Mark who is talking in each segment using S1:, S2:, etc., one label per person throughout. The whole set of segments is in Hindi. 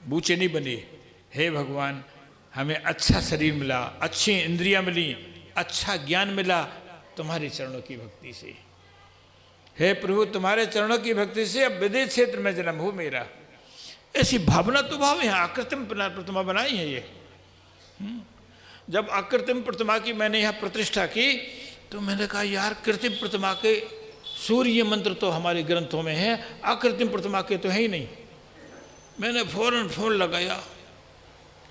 S1: बूचे नहीं बने। हे भगवान, हमें अच्छा शरीर मिला, अच्छी इंद्रियां मिली, अच्छा ज्ञान मिला तुम्हारे चरणों की भक्ति से। हे प्रभु, तुम्हारे चरणों की भक्ति से अब विदेश क्षेत्र में जन्म हो मेरा। ऐसी भावना तो भाव है। आकृतिम प्रतिमा बनाई है ये। जब आकृतिम प्रतिमा की मैंने यहाँ प्रतिष्ठा की तो मैंने कहा यार, कृत्रिम प्रतिमा के सूर्य मंत्र तो हमारे ग्रंथों में है, आकृतिम प्रतिमा के तो है ही नहीं। मैंने फौरन फोन लगाया,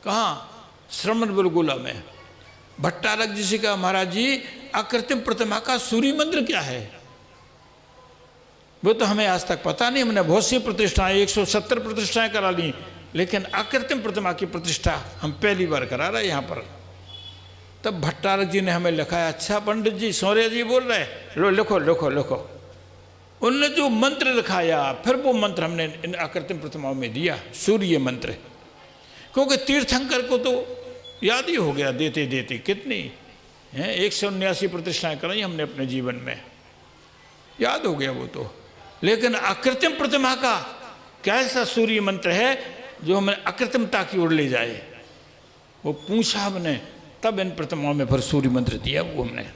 S1: कहाँ? श्रवण बुलगुला में भट्टारक जी से कहा, महाराज जी आकृतिम प्रतिमा का सूर्य मंत्र क्या है? वो तो हमें आज तक पता नहीं। हमने बहुत सी प्रतिष्ठाएं, 170 प्रतिष्ठाएं करा ली, लेकिन आकृतिम प्रतिमा की प्रतिष्ठा हम पहली बार करा रहे यहाँ पर। तब भट्टारक जी ने हमें लिखा है, अच्छा पंडित जी, सौर्य जी बोल रहे, लो लिखो लिखो लिखो। उनने जो मंत्र लिखाया, फिर वो मंत्र हमने इन आकृतिम प्रतिमाओं में दिया, सूर्य मंत्र। क्योंकि तीर्थंकर को तो याद ही हो गया देते देते। कितनी हैं, 179 प्रतिष्ठाएं कराई हमने अपने जीवन में, याद हो गया वो तो। लेकिन आकृतिम प्रतिमा का कैसा सूर्य मंत्र है जो हमें आकृतिमता की ओर ले जाए, वो पूछा हमने। तब इन प्रतिमाओं में फिर सूर्य मंत्र दिया वो हमने।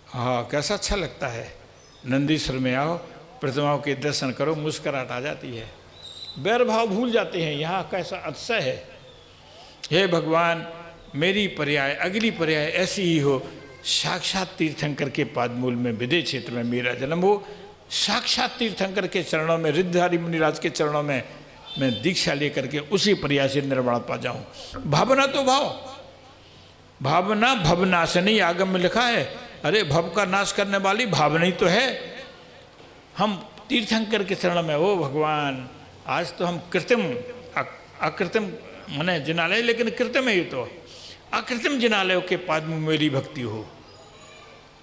S1: हाँ, कैसा अच्छा लगता है। नंदीश्वर में आओ, प्रतिमाओं के दर्शन करो, मुस्कुराहट आ जाती है, बैर भाव भूल जाते हैं। यहाँ कैसा अतिशय है। हे भगवान, मेरी पर्याय, अगली पर्याय ऐसी ही हो, साक्षात तीर्थंकर के पादमूल में विदेश क्षेत्र में मेरा जन्म हो, साक्षात तीर्थंकर के चरणों में, रिद्धधारी मुनिराज के चरणों में मैं दीक्षा लेकर के उसी पर्याय से निर्वाण पा जाऊं। भावना तो भाव, भावना भवनाशनी आगम में लिखा है। अरे भव का नाश करने वाली भावना ही तो है। हम तीर्थंकर के चरणों में, ओ भगवान, आज तो हम कृत्रिम अकृत्रिम माने जिनालय, लेकिन कृत्रिम है ये तो, अकृत्रिम जिनालयों के पाद में मेरी भक्ति हो।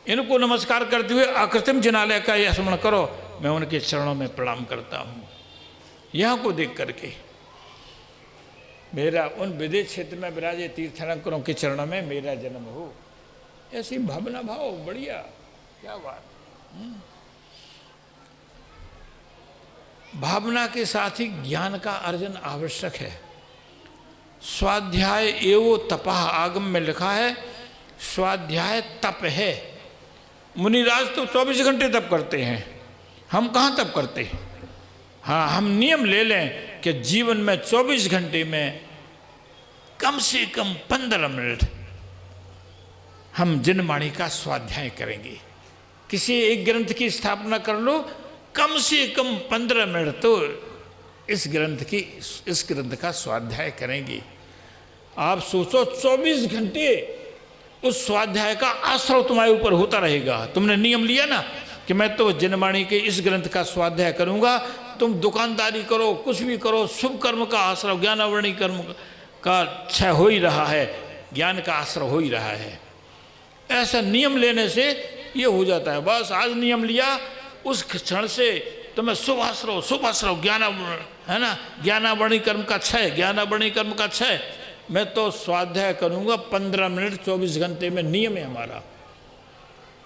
S1: इनको नमस्कार करते हुए आकृतिम जिनालय का यह स्मरण करो। मैं उनके चरणों में प्रणाम करता हूँ। यहाँ को देख करके मेरा उन विदेश क्षेत्र में विराजे तीर्थंकरों के चरणों में मेरा जन्म हो, ऐसी भावना भाव। बढ़िया, क्या बात। भावना के साथ ही ज्ञान का अर्जन आवश्यक है। स्वाध्याय एवं तपः आगम में लिखा है, स्वाध्याय तप है। मुनिराज तो 24 घंटे तप करते हैं, हम कहाँ तप करते हैं। हाँ, हम नियम ले लें कि जीवन में 24 घंटे में कम से कम 15 मिनट हम जिनवाणी का स्वाध्याय करेंगे। किसी एक ग्रंथ की स्थापना कर लो, कम से कम 15 मिनट तो इस ग्रंथ का स्वाध्याय करेंगे। आप सोचो, 24 घंटे उस स्वाध्याय का आश्रव तुम्हारे ऊपर होता रहेगा। तुमने नियम लिया ना कि मैं तो जिनवाणी के इस ग्रंथ का स्वाध्याय करूंगा। तुम दुकानदारी करो, कुछ भी करो, शुभ कर्म का आश्रव, ज्ञानावरणी कर्म का क्षय हो ही रहा है, ज्ञान का आश्रव हो ही रहा है। ऐसा नियम लेने से ये हो जाता है। बस आज नियम लिया, उस क्षण से तुम्हें शुभ आश्रव ज्ञान है ना, ज्ञानावरणी कर्म का क्षय, ज्ञानावरणी कर्म का क्षय। मैं तो स्वाध्याय करूंगा 15 मिनट 24 घंटे में, नियम है हमारा,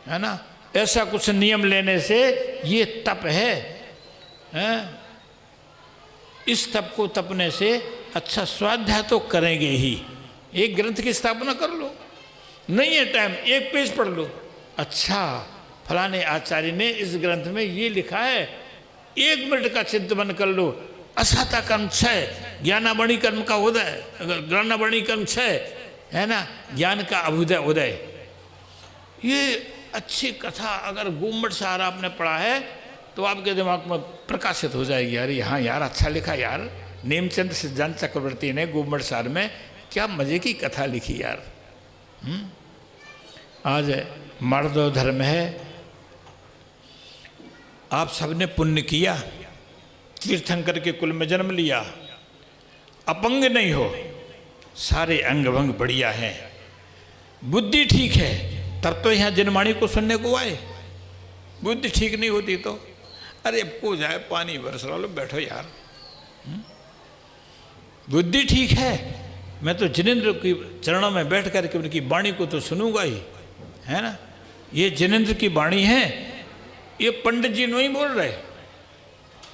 S1: है ना। ऐसा कुछ नियम लेने से ये तप है। इस तप को तपने से अच्छा स्वाध्याय तो करेंगे ही। एक ग्रंथ की स्थापना कर लो, नहीं है टाइम, एक पेज पढ़ लो। अच्छा, फलाने आचार्य ने इस ग्रंथ में ये लिखा है, 1 मिनट का चिंतन कर लो। असाता कर्म क्षय, ज्ञानावरणी कर्म का उदय, ज्ञानावरणी कर्म क्षय, है ना, ज्ञान का अभ्युदय उदय। ये अच्छी कथा अगर गुम्मट सार आपने पढ़ा है तो आपके दिमाग में प्रकाशित हो जाएगी। अरे हाँ यार, अच्छा लिखा यार, नेमचंद सिद्धांत चक्रवर्ती ने गुम्मट सार में क्या मजे की कथा लिखी यार। आज मर्दो धर्म है, आप सबने पुण्य किया, तीर्थंकर के कुल में जन्म लिया, अपंग नहीं हो, सारे अंग भंग बढ़िया हैं, बुद्धि ठीक है, तब तो यहाँ जिनवाणी को सुनने को आए। बुद्धि ठीक नहीं होती तो अरे अब को जाए पानी बरस रहा लो, बैठो यार। बुद्धि ठीक है, मैं तो जिनेंद्र की चरणों में बैठ कर के उनकी वाणी को तो सुनूंगा ही, है ना। ये जिनेंद्र की वाणी है, ये पंडित जी नहीं बोल रहे,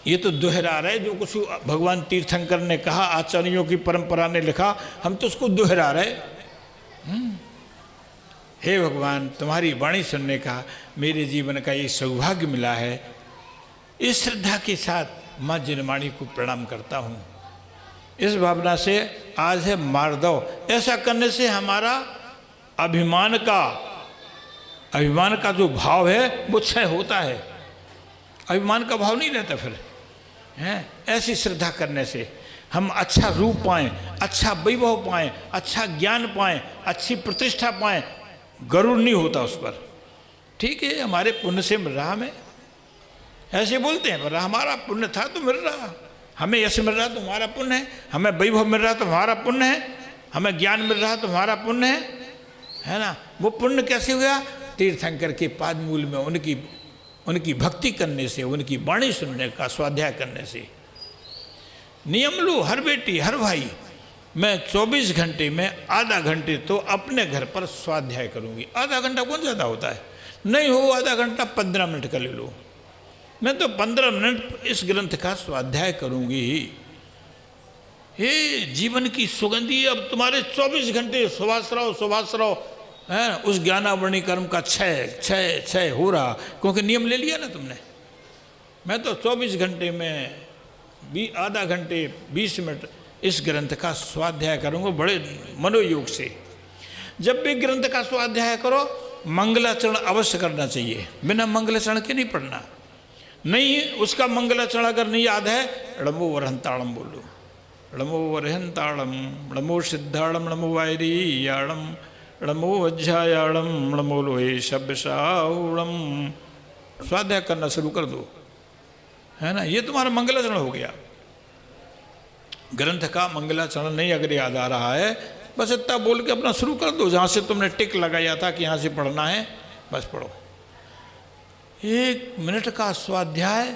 S1: ये तो दोहरा रहे जो कुछ भगवान तीर्थंकर ने कहा, आचार्यों की परंपरा ने लिखा, हम तो उसको दोहरा रहे। हे भगवान, तुम्हारी वाणी सुनने का मेरे जीवन का ये सौभाग्य मिला है। इस श्रद्धा के साथ माँ जिनवाणी को प्रणाम करता हूँ। इस भावना से आज है मार्दव। ऐसा करने से हमारा अभिमान का जो भाव है वो क्षय होता है। अभिमान का भाव नहीं रहता फिर, हैं? ऐसी श्रद्धा करने से हम अच्छा रूप पाएं, अच्छा वैभव पाएं, अच्छा ज्ञान पाएं, अच्छी प्रतिष्ठा पाएं। गरुड़ नहीं होता उस पर। ठीक है, हमारे पुण्य से मिल रहा हमें, ऐसे बोलते हैं, पर हमारा पुण्य था तो मिल रहा। हमें यश मिल रहा तो हमारा पुण्य है, हमें वैभव मिल रहा तो हमारा पुण्य है, हमें ज्ञान मिल रहा तो हमारा पुण्य है ना। वो पुण्य कैसे हुआ? तीर्थंकर के पाद मूल में उनकी भक्ति करने से, उनकी वाणी सुनने का स्वाध्याय करने से। नियम लो हर बेटी हर भाई, मैं 24 घंटे में आधा घंटे तो अपने घर पर स्वाध्याय करूंगी। आधा घंटा कौन ज़्यादा होता है? नहीं हो आधा घंटा 15 मिनट का ले लो, मैं तो 15 मिनट इस ग्रंथ का स्वाध्याय करूंगी। हे जीवन की सुगंधी, अब तुम्हारे 24 घंटे सुभाष रहो है, उस ज्ञानावरणी कर्म का क्षय हो रहा, क्योंकि नियम ले लिया ना तुमने। मैं तो 24 घंटे में भी आधा घंटे 20 मिनट इस ग्रंथ का स्वाध्याय करूंगा बड़े मनोयोग से। जब भी ग्रंथ का स्वाध्याय करो मंगलाचरण अवश्य करना चाहिए, बिना मंगलाचरण के नहीं पढ़ना। नहीं उसका मंगलाचरण अगर नहीं याद है, णमो वरहंताड़म बोलो, णमो वरहंताड़म, णमो सिद्धाड़म, णमो वायरीयाड़म, णमो अध्यायाड़म, णमो लोहे शब्दशाऊड़म। स्वाध्याय करना शुरू कर दो, है ना। ये तुम्हारा मंगलाचरण हो गया। ग्रंथ का मंगलाचरण नहीं अगर याद आ रहा है, बस इतना बोल के अपना शुरू कर दो। जहाँ से तुमने टिक लगाया था कि यहाँ से पढ़ना है, बस पढ़ो। 1 मिनट का स्वाध्याय,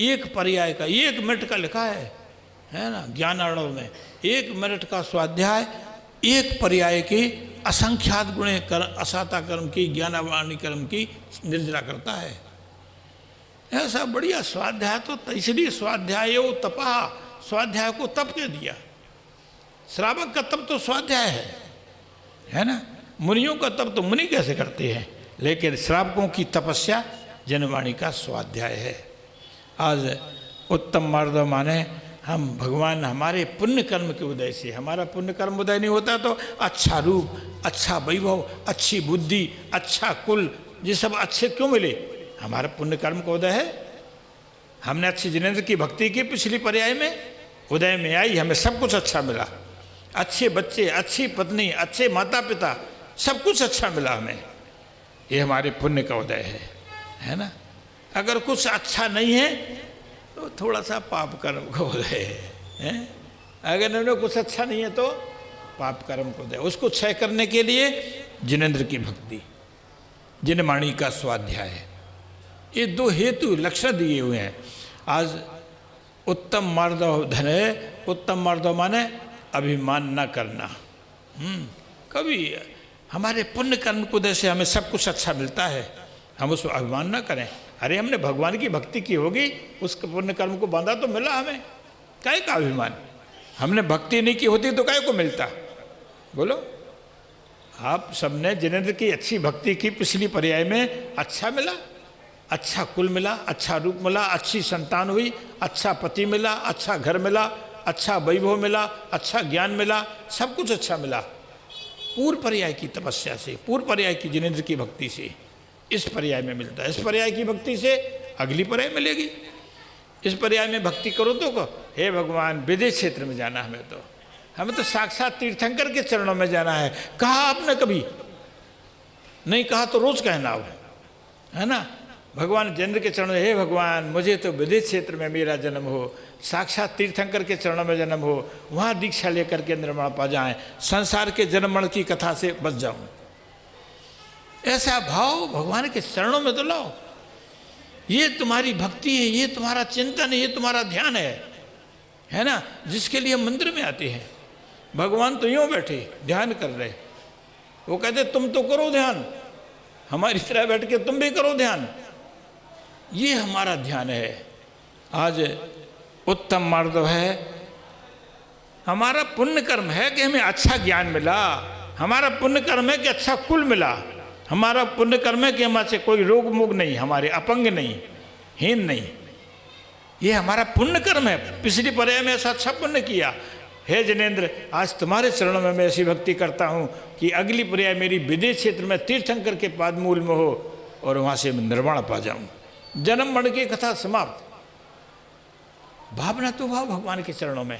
S1: एक पर्याय का 1 मिनट का लिखा है ना ज्ञानार्णव में। 1 मिनट का स्वाध्याय एक पर्याय की असंख्यात गुणे कर असाता कर्म की, ज्ञानावाणी कर्म की निर्जरा करता है। ऐसा बढ़िया स्वाध्याय तो इसलिए स्वाध्याय तपा, स्वाध्याय को तप के दिया। श्रावक का तप तो स्वाध्याय है ना। मुनियों का तप तो मुनि कैसे करते हैं, लेकिन श्रावकों की तपस्या जनवाणी का स्वाध्याय है। आज उत्तम मार्दव माने हम भगवान हमारे पुण्य कर्म के उदय से, हमारा पुण्य कर्म उदय नहीं होता तो अच्छा रूप, अच्छा वैभव, अच्छी बुद्धि, अच्छा कुल, ये सब अच्छे क्यों मिले? हमारा पुण्य कर्म का उदय है। हमने अच्छी जिनेंद्र की भक्ति की, पिछली पर्याय में उदय में आई, हमें सब कुछ अच्छा मिला। अच्छे बच्चे, अच्छी पत्नी, अच्छे माता पिता, सब कुछ अच्छा मिला हमें। ये हमारे पुण्य का उदय है ना। अगर कुछ अच्छा नहीं है तो थोड़ा सा पाप कर्म का उदय है। अगर उन्हें कुछ अच्छा नहीं है तो पाप कर्म का उदय। उसको क्षय करने के लिए जिनेंद्र की भक्ति, जिनवाणी का स्वाध्याय, ये 2 हेतु लक्षण दिए हुए हैं। आज उत्तम मार्दव धन है। उत्तम मार्दव माने अभिमान न करना। कभी हमारे पुण्य कर्म को उदय से हमें सब कुछ अच्छा मिलता है, हम उसको अभिमान न करें। अरे हमने भगवान की भक्ति की होगी, उस पुण्य कर्म को बांधा तो मिला हमें, काय का अभिमान। हमने भक्ति नहीं की होती तो काय को मिलता? बोलो। आप सबने जिनेंद्र की अच्छी भक्ति की, पिछली पर्याय में अच्छा मिला, अच्छा कुल मिला, अच्छा रूप मिला, अच्छी संतान हुई, अच्छा पति मिला, अच्छा घर मिला, अच्छा वैभव मिला, अच्छा ज्ञान मिला, सब कुछ अच्छा मिला। पूर्व पर्याय की तपस्या से, पूर्व पर्याय की जिनेंद्र की भक्ति से इस पर्याय में मिलता है। इस पर्याय की भक्ति से अगली पर्याय मिलेगी। इस पर्याय में भक्ति करो तो हे भगवान विदेश क्षेत्र में जाना, हमें तो साक्षात तीर्थंकर के चरणों में जाना है। कहा आपने कभी नहीं कहा तो रोज कहना अब, है ना। भगवान जिनेंद्र के चरणों में, हे भगवान मुझे तो विदेश क्षेत्र में मेरा जन्म हो, साक्षात तीर्थंकर के चरणों में जन्म हो, वहाँ दीक्षा लेकर के निर्माण पा जाएं, संसार के जन्म मरण की कथा से बच जाऊं। ऐसा भाव भगवान के चरणों में तो लाओ। ये तुम्हारी भक्ति है, ये तुम्हारा चिंतन है, ये तुम्हारा ध्यान है ना, जिसके लिए मंदिर में आते हैं। भगवान तो यूँ बैठे ध्यान कर रहे, वो कहते तुम तो करो ध्यान, हमारी तरह बैठ के तुम भी करो ध्यान। ये हमारा ध्यान है। आज उत्तम मार्दव है, हमारा पुण्य कर्म है कि हमें अच्छा ज्ञान मिला, हमारा पुण्य कर्म है कि अच्छा कुल मिला, हमारा पुण्य कर्म है कि हमारे से कोई रोग मोग नहीं, हमारे अपंग नहीं, हीन नहीं, ये हमारा पुण्य कर्म है। पिछली पर्याय में ऐसा अच्छा पुण्य किया। हे जिनेंद्र, आज तुम्हारे चरणों में मैं ऐसी भक्ति करता हूँ कि अगली पर्याय मेरी विदेश क्षेत्र में तीर्थंकर के पादमूल में हो और वहाँ से मैं निर्वाण पा जाऊँ। जन्म मरण की कथा समाप्त। भावना तो भाव भगवान के चरणों में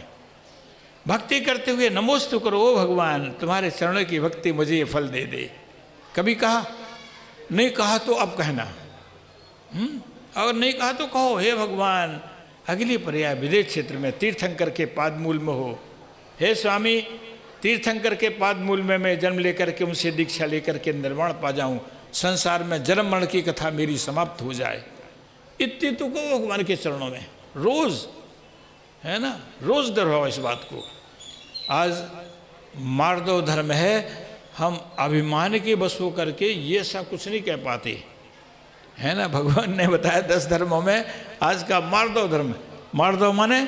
S1: भक्ति करते हुए नमोस्तु करो, ओ भगवान तुम्हारे चरणों की भक्ति मुझे ये फल दे दे। कभी कहा, नहीं कहा तो अब कहना, अगर नहीं कहा तो कहो, हे भगवान अगली पर्याय विदेश क्षेत्र में तीर्थंकर के पादमूल में हो। हे स्वामी, तीर्थंकर के पादमूल में मैं जन्म लेकर के उनसे दीक्षा लेकर के निर्वाण पा जाऊं, संसार में जन्म मरण की कथा मेरी समाप्त हो जाए। इतनी तो कहो भगवान के चरणों में रोज, है ना, रोज दोहराओ इस बात को। आज मार्दव धर्म है, हम अभिमान के बस हो करके ये ऐसा कुछ नहीं कह पाते, है ना। भगवान ने बताया 10 धर्मों में आज का मार्दव धर्म। मार्दव माने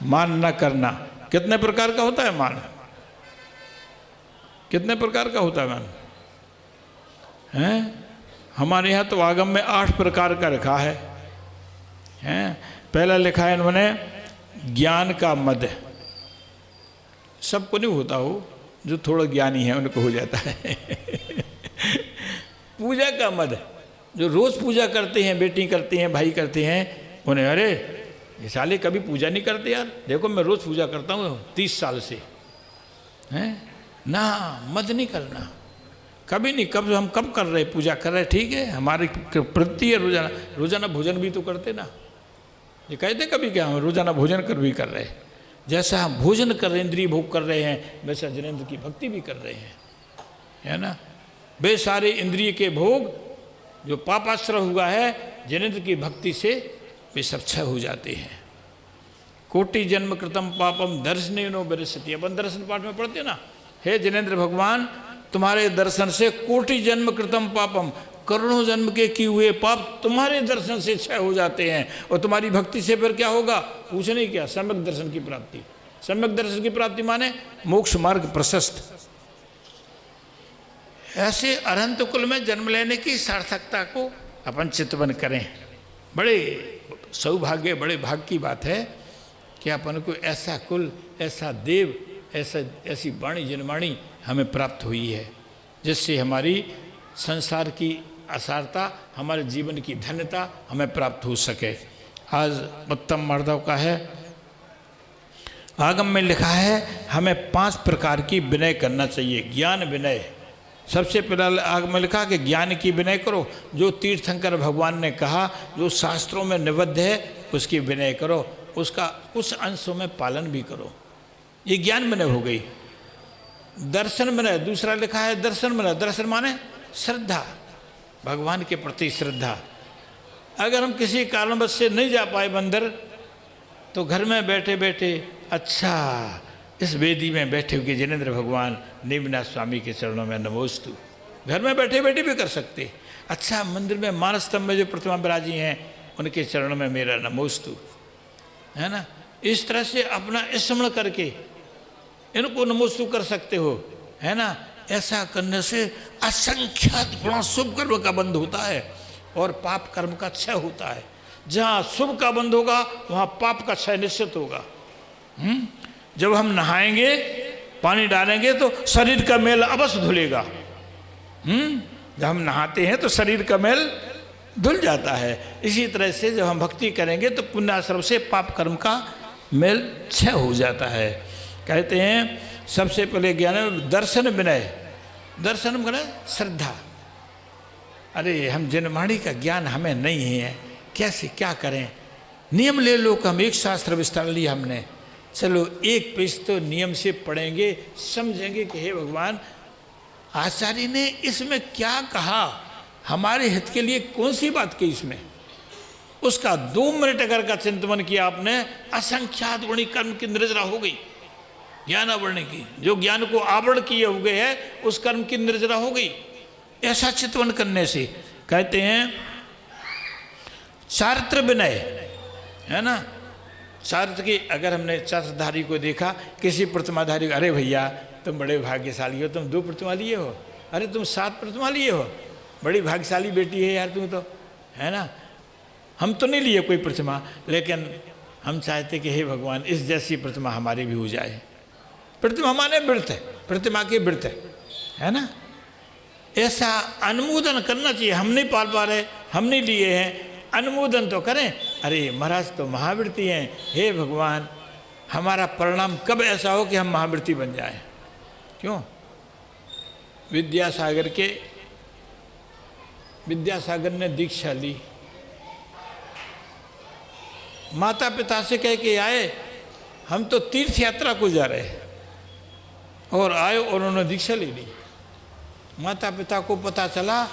S1: मान न करना। कितने प्रकार का होता है मान? कितने प्रकार का होता है मान? हैं? हमारे यहाँ तो आगम में 8 प्रकार का रखा है, हैं? पहला लिखा है इन्होंने ज्ञान का मद। सबको नहीं होता हो, जो थोड़ा ज्ञानी है उनको हो जाता है। पूजा का मद, जो रोज़ पूजा करते हैं, बेटी करती हैं, भाई करते हैं, उन्हें अरे ये साले कभी पूजा नहीं करते यार, देखो मैं रोज़ पूजा करता हूँ 30 साल से, हैं ना। मद नहीं करना कभी नहीं। कब हम कब कर रहे पूजा कर रहे, ठीक है, हमारी प्रवृत्ति है रोजाना। रोजाना भोजन भी तो करते ना, ये कहते कभी क्या हम रोजाना भोजन कर भी कर रहे। जैसा हम भोजन कर रहे, इंद्रिय भोग कर रहे हैं, वैसा जिनेंद्र की भक्ति भी कर रहे हैं, है ना। वे सारे इंद्रिय के भोग जो पापाश्रय हुआ है, जिनेंद्र की भक्ति से वे सब क्षय हो जाते हैं। कोटि जन्म कृतम पापम दर्शनेनो विरसति। अपन दर्शन पाठ में पढ़ते ना, हे जिनेंद्र भगवान तुम्हारे दर्शन से कोटि जन्म कृतम पापम, करोड़ों जन्म के किए हुए पाप तुम्हारे दर्शन से क्षय हो जाते हैं। और तुम्हारी भक्ति से फिर क्या होगा, पूछने क्या, सम्यक दर्शन की प्राप्ति। सम्यक दर्शन की प्राप्ति माने मोक्ष मार्ग प्रशस्त। ऐसे अनंत कुल में जन्म लेने की सार्थकता को अपन चितवन करें। बड़े सौभाग्य, बड़े भाग्य की बात है कि अपन को ऐसा कुल, ऐसा देव, ऐसी वाणी जनवाणी हमें प्राप्त हुई है, जिससे हमारी संसार की असारता, हमारे जीवन की धन्यता हमें प्राप्त हो सके। आज उत्तम मार्दव का है, आगम में लिखा है हमें 5 प्रकार की विनय करना चाहिए। ज्ञान विनय, सबसे पहला आगम में लिखा कि ज्ञान की विनय करो। जो तीर्थंकर भगवान ने कहा, जो शास्त्रों में निबद्ध है, उसकी विनय करो, उसका कुछ अंशों में पालन भी करो। ये ज्ञान विनय हो गई। दर्शन विनय दूसरा लिखा है, दर्शन विनय। दर्शन माने श्रद्धा, भगवान के प्रति श्रद्धा। अगर हम किसी कारणवश से नहीं जा पाए मंदिर, तो घर में बैठे बैठे अच्छा इस वेदी में बैठे हुए जिनेंद्र भगवान नीमनाथ स्वामी के चरणों में नमोस्तु, घर में बैठे बैठे भी कर सकते। अच्छा मंदिर में मानस स्तंभ में जो प्रतिमा विराजी हैं, उनके चरणों में मेरा नमोस्तु, है ना। इस तरह से अपना स्मरण करके इनको नमोस्तु कर सकते हो, है ना। ऐसा करने से असंख्यात गुणा शुभ कर्म का बंध होता है और पाप कर्म का क्षय होता है। जहाँ शुभ का बंध होगा वहाँ पाप का क्षय निश्चित होगा। जब हम नहाएंगे, पानी डालेंगे तो शरीर का मैल अवश्य धुलेगा। जब हम नहाते हैं तो शरीर का मैल धुल जाता है। इसी तरह से जब हम भक्ति करेंगे तो पुण्याश्रम से पाप कर्म का मैल क्षय हो जाता है। कहते हैं सबसे पहले ज्ञान दर्शन विनय। दर्शन विनय श्रद्धा। अरे हम जनवाणी का ज्ञान हमें नहीं है, कैसे क्या करें। नियम ले लो कि हम एक शास्त्र विस्तार लिया हमने, चलो एक पेज तो नियम से पढ़ेंगे, समझेंगे कि हे भगवान आचार्य ने इसमें क्या कहा, हमारे हित के लिए कौन सी बात की इसमें। उसका 2 मिनट अगर का चिंतन किया आपने, असंख्यात गुणी कर्म की निर्जरा हो गई। ज्ञान आवरण की, जो ज्ञान को आवरण किए हुए है उस कर्म की निर्जरा हो गई। ऐसा चिंतन करने से कहते हैं चारित्र विनय। है ना। चारित्र की अगर हमने चात्रधारी को देखा, किसी प्रतिमाधारी, अरे भैया तुम बड़े भाग्यशाली हो, तुम 2 प्रतिमा लिए हो, अरे तुम 7 प्रतिमा लिए हो, बड़ी भाग्यशाली बेटी है यार तुम तो, है ना। हम तो नहीं लिए कोई प्रतिमा, लेकिन हम चाहते कि हे भगवान इस जैसी प्रतिमा हमारी भी हो जाए। प्रतिमा माने व्रत है, प्रतिमा के व्रत है ना। ऐसा अनुमोदन करना चाहिए। हम नहीं पाल पा रहे, हम नहीं लिए हैं, अनुमोदन तो करें। अरे महाराज तो महावृत्ति हैं, हे भगवान हमारा परिणाम कब ऐसा हो कि हम महावृत्ति बन जाएं। क्यों? विद्यासागर ने दीक्षा ली, माता पिता से कह के आए हम तो तीर्थ यात्रा को जा रहे हैं, और आए और उन्होंने दीक्षा ले ली। माता पिता को पता चला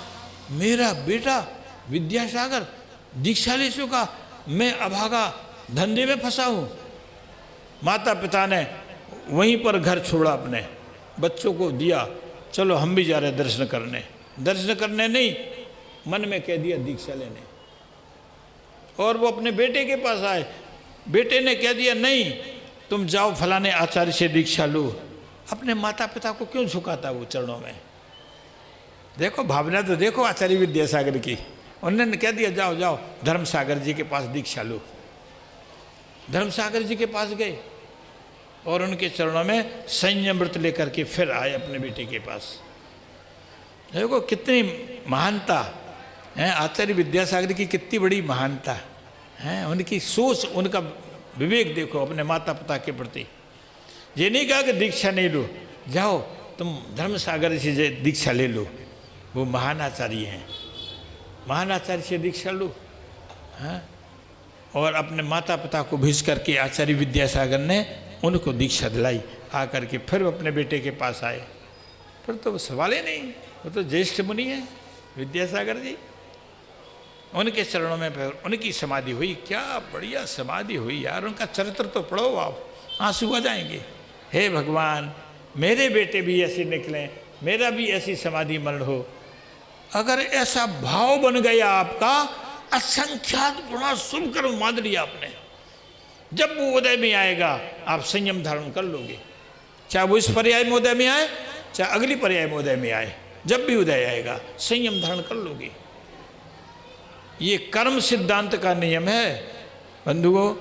S1: मेरा बेटा विद्यासागर दीक्षा ले चुका, मैं अभागा धंधे में फंसा हूँ। माता पिता ने वहीं पर घर छोड़ा, अपने बच्चों को दिया, चलो हम भी जा रहे हैं दर्शन करने। दर्शन करने नहीं, मन में कह दिया दीक्षा लेने। और वो अपने बेटे के पास आए, बेटे ने कह दिया नहीं तुम जाओ फलाने आचार्य से दीक्षा लो। अपने माता पिता को क्यों झुकाता वो चरणों में? देखो भावना तो देखो आचार्य विद्यासागर की। उन्होंने कह दिया जाओ जाओ धर्मसागर जी के पास दीक्षा लो। धर्मसागर जी के पास गए और उनके चरणों में संयम व्रत लेकर के फिर आए अपने बेटे के पास। देखो कितनी महानता है आचार्य विद्यासागर की, कितनी बड़ी महानता है। उनकी सोच, उनका विवेक देखो अपने माता पिता के प्रति। ये नहीं कहा कि दीक्षा नहीं लो, जाओ तुम धर्मसागर से दीक्षा ले लो, वो महान आचार्य हैं, महान आचार्य से दीक्षा लो। हाँ, और अपने माता पिता को भेज करके आचार्य विद्यासागर ने उनको दीक्षा दिलाई। आकर के फिर अपने बेटे के पास आए। फिर तो सवाल ही नहीं, वो तो ज्येष्ठ मुनि है विद्यासागर जी। उनके चरणों में फिर उनकी समाधि हुई। क्या बढ़िया समाधि हुई यार, उनका चरित्र तो पढ़ो आप, आंसू आ जाएंगे। हे भगवान मेरे बेटे भी ऐसे निकलें, मेरा भी ऐसी समाधि मरण हो। अगर ऐसा भाव बन गया आपका, असंख्यात गुणा शुभ कर्म मान लिया आपने, जब वो उदय में आएगा आप संयम धारण कर लोगे। चाहे वो इस पर्याय में उदय में आए, चाहे अगली पर्याय में उदय में आए, जब भी उदय आएगा संयम धारण कर लोगे। ये कर्म सिद्धांत का नियम है बंधुओं।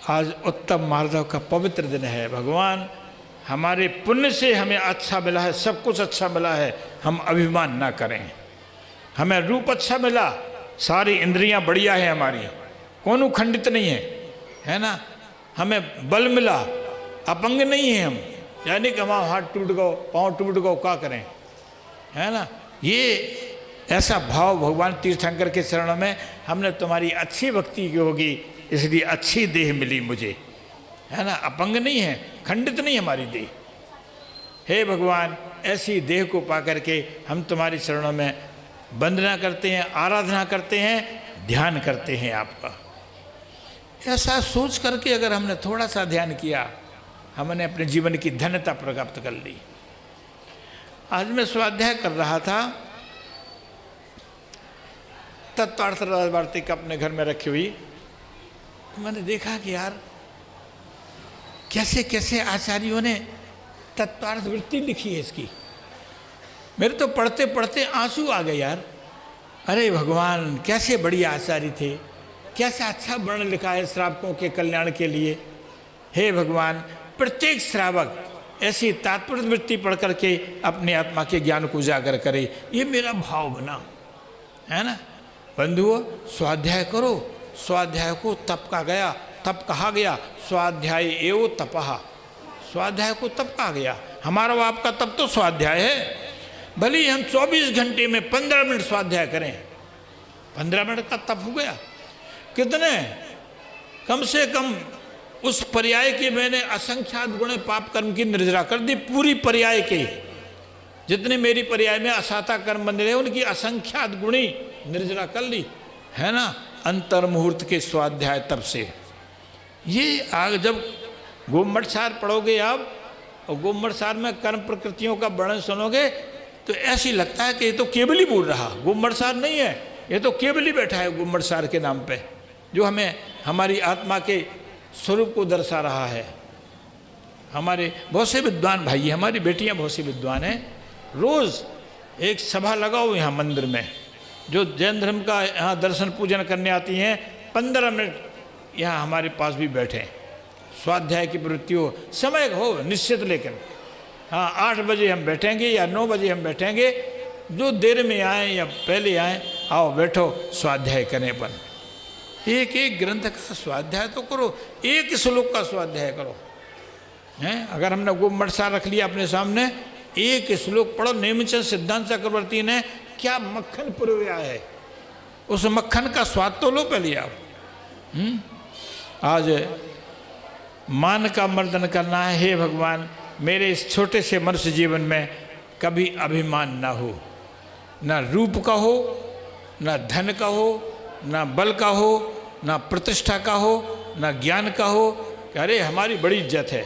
S1: आज उत्तम मार्दव का पवित्र दिन है। भगवान हमारे पुण्य से हमें अच्छा मिला है, सब कुछ अच्छा मिला है, हम अभिमान ना करें। हमें रूप अच्छा मिला, सारी इंद्रियां बढ़िया है हमारी, कौन खंडित नहीं है ना। हमें बल मिला, अपंग नहीं है हम, यानी कि हमारा हाथ टूट गो, पाँव टूट गो, क्या करें, है ना। ये ऐसा भाव भगवान तीर्थंकर के चरणों में, हमने तुम्हारी अच्छी भक्ति की होगी इसलिए अच्छी देह मिली मुझे, है ना। अपंग नहीं है, खंडित नहीं हमारी देह। हे भगवान ऐसी देह को पा करके हम तुम्हारे चरणों में वंदना करते हैं, आराधना करते हैं, ध्यान करते हैं आपका। ऐसा सोच करके अगर हमने थोड़ा सा ध्यान किया, हमने अपने जीवन की धन्यता प्राप्त कर ली। आज मैं स्वाध्याय कर रहा था, तत्वार्थ वार्तिक अपने घर में रखी हुई, तो मैंने देखा कि यार कैसे कैसे आचार्यों ने तत्वार्थ वृत्ति लिखी है इसकी। मेरे तो पढ़ते पढ़ते आंसू आ गए यार। अरे भगवान कैसे बढ़िया आचार्य थे, कैसा अच्छा वर्णन लिखा है श्रावकों के कल्याण के लिए। हे भगवान प्रत्येक श्रावक ऐसी तात्पर्य वृत्ति पढ़ करके अपने आत्मा के ज्ञान को उजागर करे, ये मेरा भाव बना, है ना। बंधुओं स्वाध्याय करो, स्वाध्याय को तप कहा गया, स्वाध्याय एवं तपहा, स्वाध्याय को तप कहा गया। हमारा आपका तप तो स्वाध्याय है। भले ही हम 24 घंटे में 15 मिनट स्वाध्याय करें, 15 मिनट का तप हो गया। कितने, कम से कम उस पर्याय के मैंने असंख्यात गुणे पाप कर्म की निर्जरा कर दी। पूरी पर्याय के जितने मेरी पर्याय में असाता कर्म बंधे उनकी असंख्यात गुणी निर्जरा कर ली, है ना। अंतर मुहूर्त के स्वाध्याय तब से ये आग जब गोमठसार पढ़ोगे आप, और गोमठसार में कर्म प्रकृतियों का वर्णन सुनोगे तो ऐसी लगता है कि ये तो केवल ही बोल रहा, गोमठसार नहीं है, ये तो केवल ही बैठा है गोमठसार के नाम पे। जो हमें हमारी आत्मा के स्वरूप को दर्शा रहा है। हमारे बहुत से विद्वान भाई, हमारी बेटियां बहुत सी विद्वान हैं, रोज़ एक सभा लगाओ यहाँ मंदिर में, जो जैन धर्म का यहाँ दर्शन पूजन करने आती हैं, 15 मिनट यहाँ हमारे पास भी बैठें, स्वाध्याय की प्रवृत्ति हो, समय हो निश्चित, लेकिन हाँ 8 बजे हम बैठेंगे या 9 बजे हम बैठेंगे, जो देर में आए या पहले आए, आओ बैठो स्वाध्याय करें। अपन एक एक ग्रंथ का स्वाध्याय तो करो, एक श्लोक का स्वाध्याय करो हैं। अगर हमने गोमठ सार रख लिया अपने सामने, एक श्लोक पढ़ो। नेमिचंद सिद्धांत चक्रवर्ती ने क्या मक्खन पुरवाया है, उस मक्खन का स्वाद तो लो पहले आप। आज मान का मर्दन करना है। हे भगवान, मेरे इस छोटे से मनुष्य जीवन में कभी अभिमान ना हो, ना रूप का हो, ना धन का हो, ना बल का हो, ना प्रतिष्ठा का हो, ना ज्ञान का हो। अरे हमारी बड़ी इज्जत है,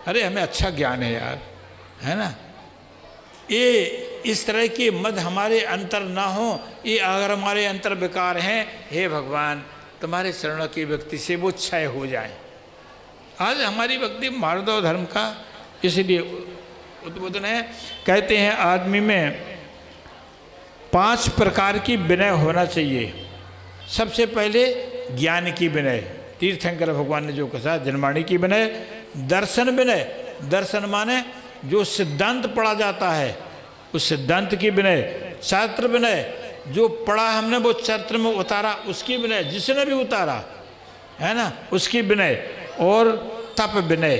S1: अरे हमें अच्छा ज्ञान है यार, है ना। ये इस तरह के मद हमारे अंतर ना हो। ये अगर हमारे अंतर बेकार हैं, हे भगवान तुम्हारे चरणों की व्यक्ति से वो क्षय हो जाए। आज हमारी भक्ति मार्दव धर्म का इसलिए उद्बोधन है। कहते हैं आदमी में 5 प्रकार की विनय होना चाहिए। सबसे पहले ज्ञान की विनय, तीर्थंकर भगवान ने जो कहा, जनवाणी की विनय, दर्शन विनय, दर्शन माने जो सिद्धांत पढ़ा जाता है उस सिद्धांत की विनय, शास्त्र विनय, जो पढ़ा हमने वो चरित्र में उतारा उसकी विनय, जिसने भी उतारा है ना उसकी विनय, और तप विनय।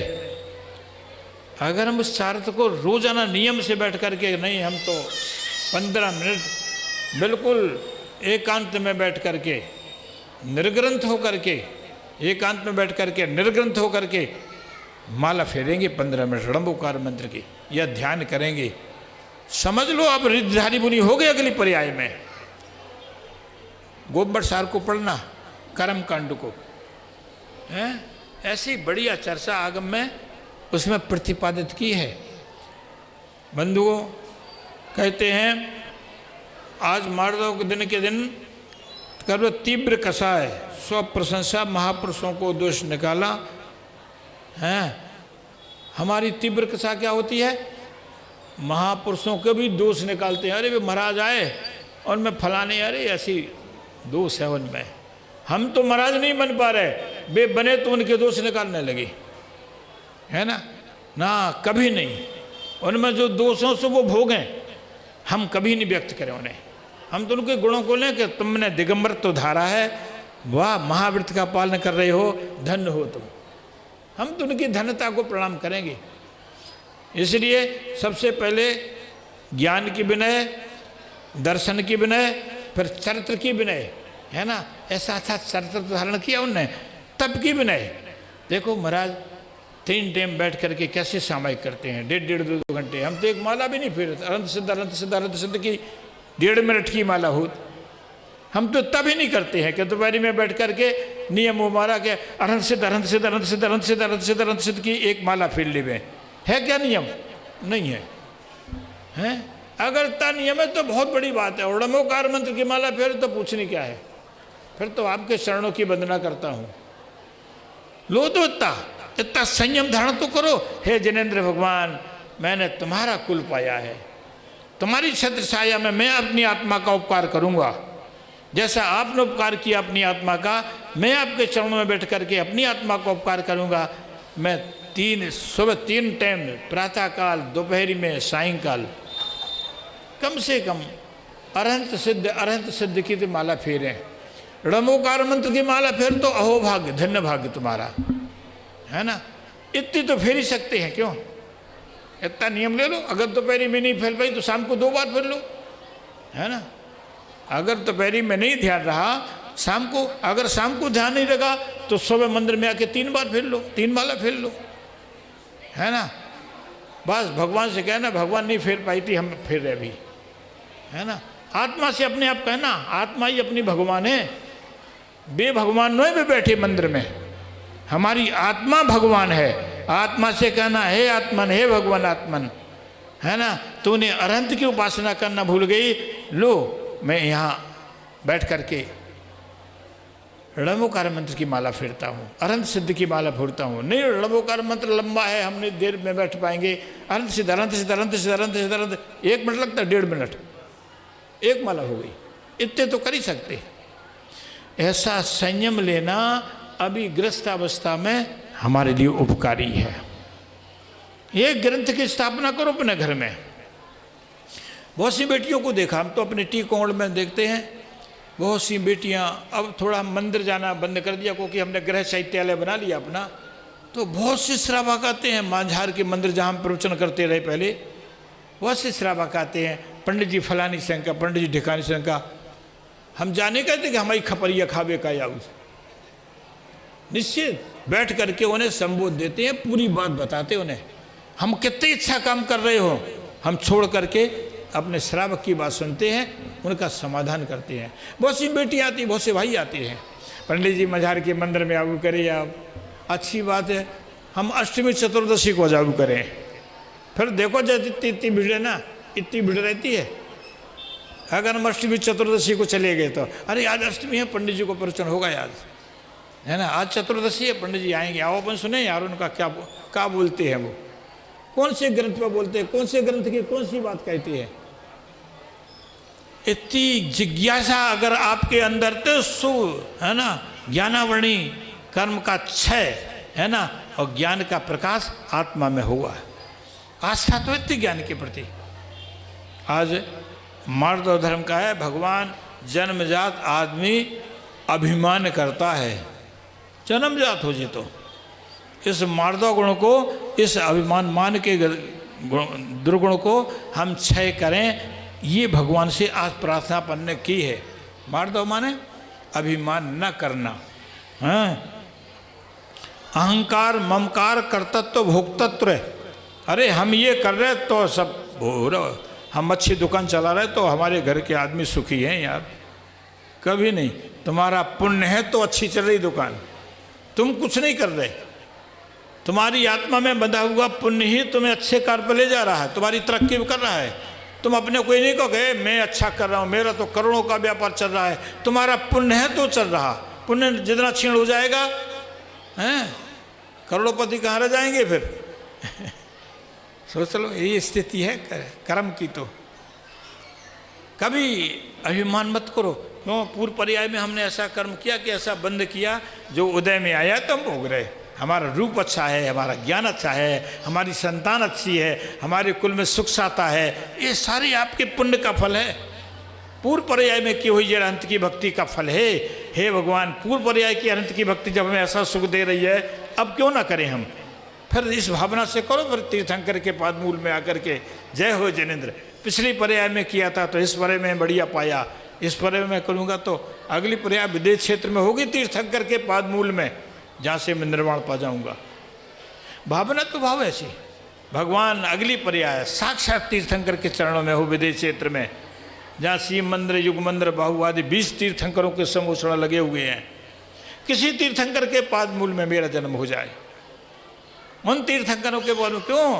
S1: अगर हम उस चारित्र को रोजाना नियम से बैठ करके, नहीं हम तो 15 मिनट बिल्कुल एकांत में बैठ करके, निर्ग्रंथ हो करके, एकांत में बैठ करके निर्ग्रंथ हो करके माला फेरेंगे 15 मिनट रणभोकार मंत्र की, या ध्यान करेंगे, समझ लो आप रिद्धधारी मुनि हो गए। अगली पर्याय में गोमठ सार को पढ़ना, कर्म कांड को है, ऐसी बढ़िया चर्चा आगम में उसमें प्रतिपादित की है। बंधुओं कहते हैं आज मार्दव के दिन कर्म तीव्र कसाय, स्व प्रशंसा, महापुरुषों को दोष निकाला है। हमारी तीव्र कसा क्या होती है, महापुरुषों के भी दोष निकालते हैं। अरे वे महाराज आए और मैं फलाने, अरे ऐसी दोष है उनमें, हम तो महाराज नहीं बन पा रहे, वे बने तो उनके दोष निकालने लगे, है ना। ना कभी नहीं, उनमें जो दोषों से वो भोगें हम कभी नहीं व्यक्त करें उन्हें। हम तो उनके गुणों को लें कि तुमने दिगंबर तो धारा है, वाह महाव्रत का पालन कर रहे हो, धन्य हो तुम। हम तो उनकी धन्यता को प्रणाम करेंगे। इसलिए सबसे पहले ज्ञान की विनय, दर्शन की विनय, फिर चरित्र की विनय, है ना। ऐसा अच्छा चरित्र धारण किया उनने। तप की विनय, देखो महाराज 3 टाइम बैठ करके कैसे सामायिक करते हैं, 1.5 2 घंटे। हम तो एक माला भी नहीं फेरते, अनंत सिद्ध अनंत सिद्ध अनंत सिद्ध की 1.5 मिनट की माला हो, हम तो तब ही नहीं करते हैं कि दोपहरी में बैठ करके नियम वो मारा के अनंत सिद्ध अनंत सिद्ध अनंत सिद्ध अनंत सिद्ध अनंत सिद्ध अनंत सिद्ध की एक माला फेर लेवे, है क्या नियम? नहीं है, हैं? अगर ता नियम है तो बहुत बड़ी बात है। और रणभोकार मंत्र की माला फेर तो पूछनी क्या है, फिर तो आपके चरणों की वंदना करता हूँ। लो तो इतना संयम धारण तो करो। हे जिनेंद्र भगवान, मैंने तुम्हारा कुल पाया है, तुम्हारी छत्र छाया में मैं अपनी आत्मा का उपकार करूँगा। जैसा आपने उपकार किया अपनी आत्मा का, मैं आपके चरणों में बैठ करके अपनी आत्मा का उपकार करूँगा। मैं सुबह 3 टाइम, प्रातःकाल, दोपहरी में, सायंकाल, कम से कम अरहंत सिद्ध की तो माला फेरें। रणभोकार मंत्र की माला फेर तो अहोभाग्य, धन्य भाग्य तुम्हारा, है ना। इतनी तो फेर ही सकते हैं, क्यों? इतना नियम ले लो। अगर दोपहरी में नहीं फेर पाई तो शाम को 2 बार फेर लो, है ना। अगर दोपहरी में नहीं ध्यान रहा, शाम को, अगर शाम को ध्यान नहीं लगा तो सुबह मंदिर में आके 3 बार फेर लो, 3 माला फेर लो, है ना। बस भगवान से कहना भगवान नहीं फेर पाई थी, हम फेर रहे अभी, है ना। आत्मा से अपने आप कहना, आत्मा ही अपनी भगवान है। बे भगवान नहीं भी बैठे मंदिर में, हमारी आत्मा भगवान है। आत्मा से कहना हे आत्मन, हे भगवान आत्मन, है ना। तूने अरहंत की उपासना करना भूल गई, लो मैं यहाँ बैठ करके रणवोकार मंत्र की माला फेरता हूँ, अनंत सिद्ध की माला फेरता हूँ। नहीं, रणवोकार मंत्र लंबा है, हमने देर में बैठ पाएंगे। अनंत सिद्ध, अनंत सिद्ध, अनंत सिद्ध, अनंत सिद्ध, अनंत, 1 मिनट लगता है, 1.5 मिनट, एक माला हो गई। इतने तो कर ही सकते। ऐसा संयम लेना अभी गृहस्थ अवस्था में हमारे लिए उपकारी है। ये ग्रंथ की स्थापना करो अपने घर में। बहुत सी बेटियों को देखा, हम तो अपने टी कोंड में देखते हैं, बहुत सी बेटियां अब थोड़ा मंदिर जाना बंद कर दिया, क्योंकि हमने गृह चैत्यालय बना लिया अपना। तो बहुत से श्रावक आते हैं मांझार के मंदिर जहाँ हम प्रवचन करते रहे पहले, बहुत से श्रावक आते हैं, पंडित जी फलानी संघ का, पंडित जी ढिकानी संघ का। हम जाने कहते कि हमारी खपरिया खावे का या निश्चित बैठ करके उन्हें संबोध देते हैं, पूरी बात बताते उन्हें, हम कितने अच्छा काम कर रहे हो। हम छोड़ करके अपने श्रावक की बात सुनते हैं, उनका समाधान करते हैं। बहुत सी बेटी आती, बहुत से भाई आते हैं, पंडित जी मझार के मंदिर में आगू करें आप, अच्छी बात है। हम अष्टमी चतुर्दशी को जागू करें, फिर देखो जब इतनी भीड़ है ना, इतनी भीड़ रहती है। अगर हम अष्टमी चतुर्दशी को चले गए तो अरे आज अष्टमी है, पंडित जी को प्रवचन होगा आज, है ना, आज चतुर्दशी है, पंडित जी आएंगे, आओ अपन सुने यार उनका क्या बोलते हैं, वो कौन से ग्रंथ में बोलते हैं, कौन से ग्रंथ की कौन सी बात कहती है। इतनी जिज्ञासा अगर आपके अंदर, तो सु है ना, ज्ञानावरणी कर्म का क्षय है ना, और ज्ञान का प्रकाश आत्मा में हुआ। आस्था तो इतनी ज्ञान के प्रति। आज मार्दव धर्म का है, भगवान जन्मजात आदमी अभिमान करता है, जन्मजात हो जी, तो इस मार्दव गुण को, इस अभिमान मान के दुर्गुण को हम क्षय करें, ये भगवान से आज प्रार्थना पन्ने की है। मार्दव माने अभिमान न करना, हाँ, अहंकार ममकार कर्तत्व भोक्तत्व। अरे हम ये कर रहे तो सब हो रहा, हम अच्छी दुकान चला रहे तो हमारे घर के आदमी सुखी हैं यार, कभी नहीं। तुम्हारा पुण्य है तो अच्छी चल रही दुकान, तुम कुछ नहीं कर रहे, तुम्हारी आत्मा में बंधा हुआ पुण्य ही तुम्हें अच्छे कार्य पर ले जा रहा है, तुम्हारी तरक्की कर रहा है। तुम अपने कोई नहीं कहोगे मैं अच्छा कर रहा हूँ, मेरा तो करोड़ों का व्यापार चल रहा है, तुम्हारा पुण्य है तो चल रहा। पुण्य जितना क्षीण हो जाएगा, हैं, करोड़पति कहाँ रह जाएंगे फिर। सोच लो, यही स्थिति है कर्म की। तो कभी अभिमान मत करो, क्यों पूर्व पर्याय में हमने ऐसा कर्म किया कि ऐसा बंद किया, जो उदय में आया तो हम भोग रहे। हमारा रूप अच्छा है, हमारा ज्ञान अच्छा है, हमारी संतान अच्छी है, हमारे कुल में सुख साता है, ये सारे आपके पुण्य का फल है। पूर्व पर्याय में की हुई ये अनंत की भक्ति का फल है। हे भगवान, पूर्व पर्याय की अनंत की भक्ति जब हमें ऐसा सुख दे रही है, अब क्यों ना करें हम। फिर इस भावना से करो, फिर तीर्थंकर के पादमूल में आकर के जय हो जैनेन्द्र। पिछली पर्याय में किया था तो इस पर्याय में बढ़िया पाया, इस पर्याय में करूँगा तो अगली पर्याय विदेश क्षेत्र में होगी तीर्थंकर के पादमूल में, जहाँ से मैं निर्वाण पा जाऊँगा। भावना तो भाव ऐसी, भगवान अगली पर्याय साक्षात तीर्थंकर के चरणों में हो, विदेश क्षेत्र में, जहाँ शिव मंदिर, युग मंदिर, बाहु आदि 20 तीर्थंकरों के समूषण लगे हुए हैं। किसी तीर्थंकर के पादमूल में मेरा जन्म हो जाए। उन तीर्थंकरों के बारे में क्यों,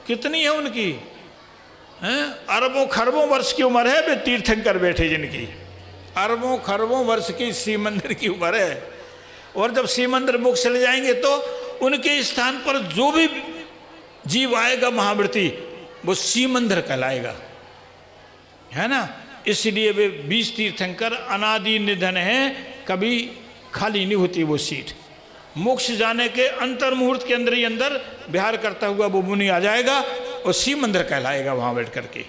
S1: कितनी है उनकी, हैं, अरबों खरबों वर्ष की उम्र है वे तीर्थंकर बैठे जिनकी, अरबों खरबों वर्ष की शिव मंदिर की उम्र है। और जब शिव मंदिर मुख चले जाएंगे तो उनके स्थान पर जो भी जीव आएगा महावृत्ति, वो शिव मंदिर कहलाएगा, है ना। इसलिए वे 20 तीर्थंकर अनादि निधन हैं, कभी खाली नहीं होती वो सीट। मोक्ष जाने के अंतर मुहूर्त के अंदर ही अंदर विहार करता हुआ वो मुनि आ जाएगा और शिव मंदिर कहलाएगा वहाँ बैठ करके।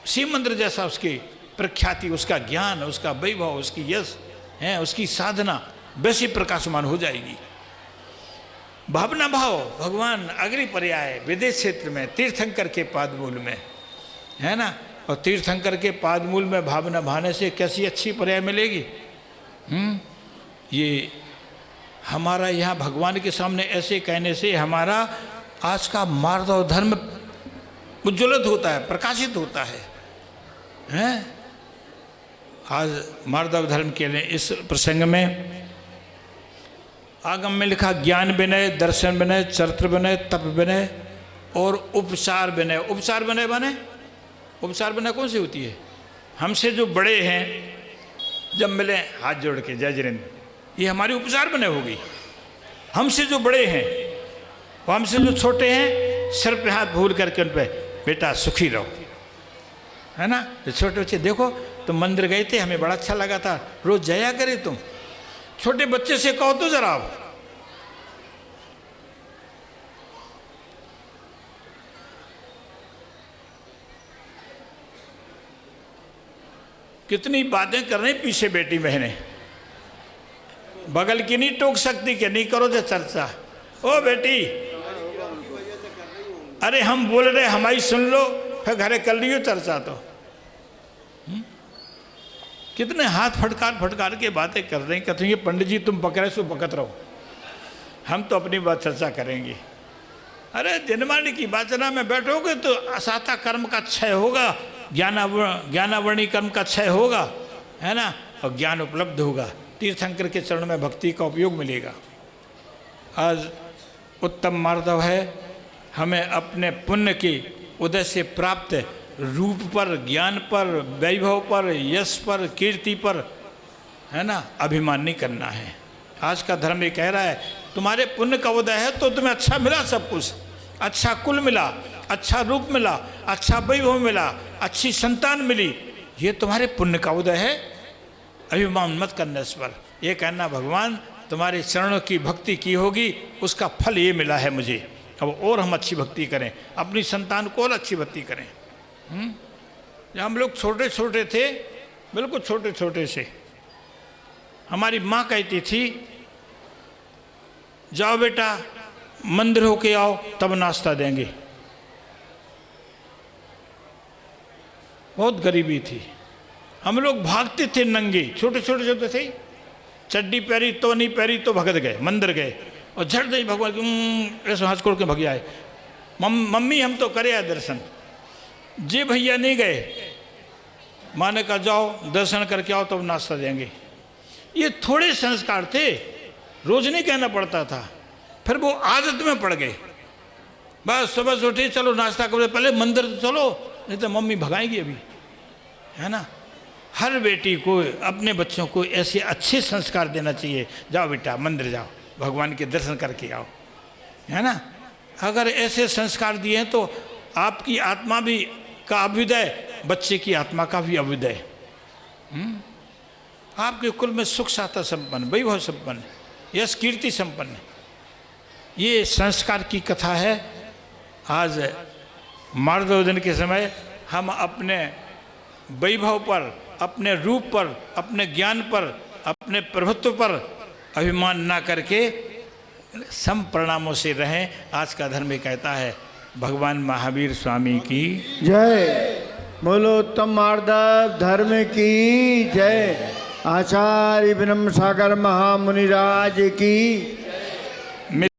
S1: शिव मंदिर जैसा उसकी प्रख्याति, उसका ज्ञान, उसका वैभव, उसकी यश है, उसकी साधना वैसी प्रकाशमान हो जाएगी। भावना भाव भगवान अगली पर्याय विदेश क्षेत्र में तीर्थंकर के पादमूल में, है ना। और तीर्थंकर के पादमूल में भावना भाने से कैसी अच्छी पर्याय मिलेगी। ये हमारा यहाँ भगवान के सामने ऐसे कहने से हमारा आज का मार्दव धर्म उज्ज्वलित होता है, प्रकाशित होता है, हैं? आज मार्दव धर्म के लिए इस प्रसंग में आगम में लिखा ज्ञान विनय, दर्शन विनय, चरित्र विनय, तप विनय और उपचार विनय। उपचार विनय बने, उपचार विनय कौन सी होती है। हमसे जो बड़े हैं जब मिले हाथ जोड़ के जय जिनेन्द्र, ये हमारी उपचार बने होगी। हमसे जो बड़े हैं वो हमसे जो छोटे हैं, सिर पे हाथ भूल करके उन पे बेटा सुखी रहो, है ना। तो छोटे बच्चे देखो, तुम मंदिर गए थे, हमें बड़ा अच्छा लगा था, रोज जाया करे तुम। छोटे बच्चे से कहो तो जरा आप, कितनी बातें कर रही पीछे बेटी बहनें, बगल की नहीं टोक सकती कि नहीं करो जो चर्चा। ओ बेटी, अरे हम बोल रहे हमारी सुन लो, फिर घरे कर लियो चर्चा। तो कितने हाथ फटकार फटकार के बातें कर रहे हैं। कहते हैं पंडित जी तुम पकड़े सो पकड़ रहो, हम तो अपनी बात चर्चा करेंगे। अरे जन्मानी की वाचना में बैठोगे तो असाता कर्म का क्षय होगा, ज्ञानावर्णी कर्म का क्षय होगा, है ना, और ज्ञान उपलब्ध होगा, तीर्थंकर के चरणों में भक्ति का उपयोग मिलेगा। आज उत्तम मार्दव है, हमें अपने पुण्य के उदय से प्राप्त रूप पर, ज्ञान पर, वैभव पर, यश पर, कीर्ति पर, है ना, अभिमान नहीं करना है। आज का धर्म ये कह रहा है तुम्हारे पुण्य का उदय है तो तुम्हें अच्छा मिला, सब कुछ अच्छा कुल मिला, अच्छा रूप मिला, अच्छा वैभव मिला, अच्छी संतान मिली, ये तुम्हारे पुण्य का उदय है। अभिमान मत करना इस पर। ये कहना भगवान तुम्हारे चरणों की भक्ति की होगी, उसका फल ये मिला है मुझे, अब और हम अच्छी भक्ति करें, अपनी संतान को और अच्छी भक्ति करें। जब हम लोग छोटे छोटे थे, बिल्कुल छोटे छोटे से, हमारी माँ कहती थी जाओ बेटा मंदिर होके आओ तब नाश्ता देंगे। बहुत गरीबी थी, हम लोग भागते थे नंगे, छोटे छोटे छोटे थे, चड्डी पहरी तो नहीं पहरी तो भगत गए, मंदिर गए और झट दे भगवान की ऐसे हाथ छोड़ के भग आए। मम्मी हम तो करे दर्शन, जे भैया नहीं गए, माँ ने कहा जाओ दर्शन करके आओ तब नाश्ता देंगे। ये थोड़े संस्कार थे, रोज नहीं कहना पड़ता था, फिर वो आदत में पड़ गए। बस सुबह से उठे चलो नाश्ता करो, पहले मंदिर तो चलो नहीं तो मम्मी भगाएगी अभी, है ना। हर बेटी को अपने बच्चों को ऐसे अच्छे संस्कार देना चाहिए, जाओ बेटा मंदिर जाओ, भगवान के दर्शन करके आओ, है ना। अगर ऐसे संस्कार दिए हैं तो आपकी आत्मा भी का अभ्युदय, बच्चे की आत्मा का भी अभ्युदय। आपके कुल में सुख शांति संपन्न, वैभव संपन्न, यश कीर्ति संपन्न, ये संस्कार की कथा है। आज मार्दव दिन के समय हम अपने वैभव पर, अपने रूप पर, अपने ज्ञान पर, अपने प्रभुत्व पर अभिमान ना करके सम प्रणामों से रहें। आज का धर्म ये कहता है। भगवान महावीर स्वामी की
S2: जय, बोलो उत्तम मार्दव धर्म की जय। आचार्य विनम्र सागर महामुनिराज की